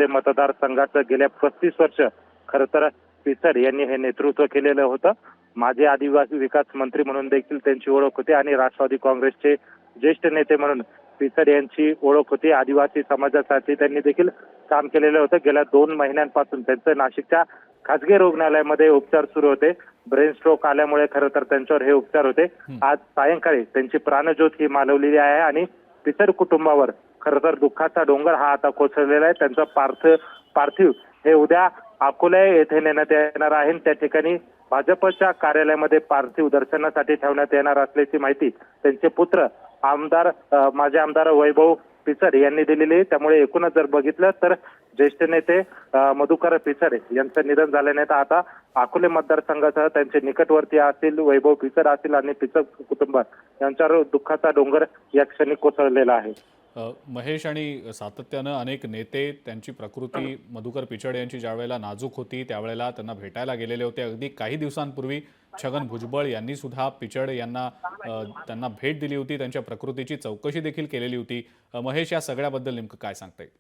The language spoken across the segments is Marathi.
अकोले मतदारसंघाचं गेल्या 35 वर्ष खरं तर पिचड यांनी हे नेतृत्व केलेलं होतं। माजी आदिवासी विकास मंत्री म्हणून देखील त्यांची ओळख होती आणि राष्ट्रवादी काँग्रेसचे ज्येष्ठ नेते म्हणून पिचड यांची ओळख होती। आदिवासी समाजासाठी त्यांनी देखील काम केलेलं होतं। गेल्या 2 महिन्यांपासून त्यांचं नाशिकच्या खासगी रुग्णालयामध्ये उपचार सुरू होते। ब्रेन स्ट्रोक आल्यामुळे खरं तर त्यांच्यावर हे उपचार होते। आज सायंकाळी त्यांची प्राणज्योत ही मालवलेली आहे आणि पिचड कुटुंबावर खरं तर दुःखाचा डोंगर हा आता कोसळलेला आहे। त्यांचं पार्थिव हे उद्या अकोले येथे नेण्यात येणार आहे। त्या ठिकाणी भाजपच्या कार्यालयामध्ये पार्थिव दर्शनासाठी ठेवण्यात येणार असल्याची माहिती त्यांचे पुत्र माजी आमदार वैभव पिचड यांनी दिलेली आहे। त्यामुळे एकूणच जर बघितलं तर ज्येष्ठ नेते मधुकर पिचड यांचं निधन झाल्याने आता अकोले मतदारसंघासह त्यांचे निकटवर्ती असतील वैभव पिचड असतील आणि पिचड कुटुंब यांच्यावर दुःखाचा डोंगर या क्षणी कोसळलेला आहे। महेश, आणि सातत्यानं अनेक नेते त्यांची प्रकृती मधुकर पिचड यांची ज्यावेळेला नाजूक होती त्यावेळेला त्यांना भेटायला गेलेले होते। अगदी काही दिवसांपूर्वी छगन भुजबळ यांनी सुद्धा पिचड यांना त्यांना भेट दिली होती, त्यांच्या प्रकृतीची चौकशी देखील केलेली होती। महेश, या सगळ्याबद्दल नेमकं काय सांगता येईल?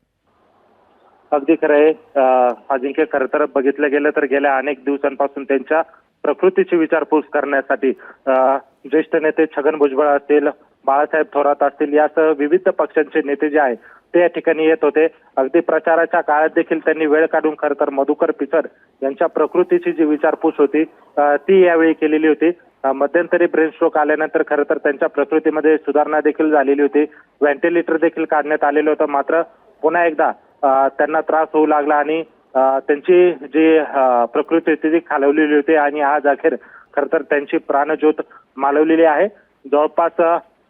अगदी खरं आहे अजिंक्य, खरं तर बघितलं गेलं तर गेल्या अनेक दिवसांपासून त्यांच्या प्रकृतीची विचारपूस करण्यासाठी ज्येष्ठ नेते छगन भुजबळ असतील, बाळासाहेब थोरात असतील यासह विविध पक्षांचे नेते जे आहेत ते या ठिकाणी येत होते। अगदी प्रचाराच्या काळात देखील त्यांनी वेळ काढून खरं तर मधुकर पिचड यांच्या प्रकृतीची जी विचारपूस होती ती यावेळी केलेली होती। मध्यंतरी ब्रेन स्ट्रोक आल्यानंतर खरं तर त्यांच्या प्रकृतीमध्ये सुधारणा देखील झालेली होती। व्हेंटिलेटर देखील काढण्यात आलेलं होतं, मात्र पुन्हा एकदा त्यांना त्रास होऊ लागला आणि त्यांची जी प्रकृती होती ती खालवलेली होती आणि आज अखेर खरं तर त्यांची प्राणज्योत मालवलेली आहे। जवळपास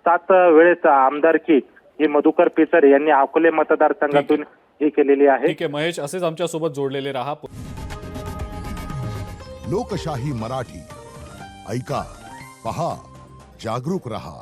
7 वेळेस आमदारकी ही मधुकर पिचड यांनी अकोले मतदारसंघातून ही केलेली आहे। ठीक आहे महेश, असेच आमच्या सोबत जोडलेले राहा। लोकशाही मराठी ऐका, पहा, जागरूक रहा।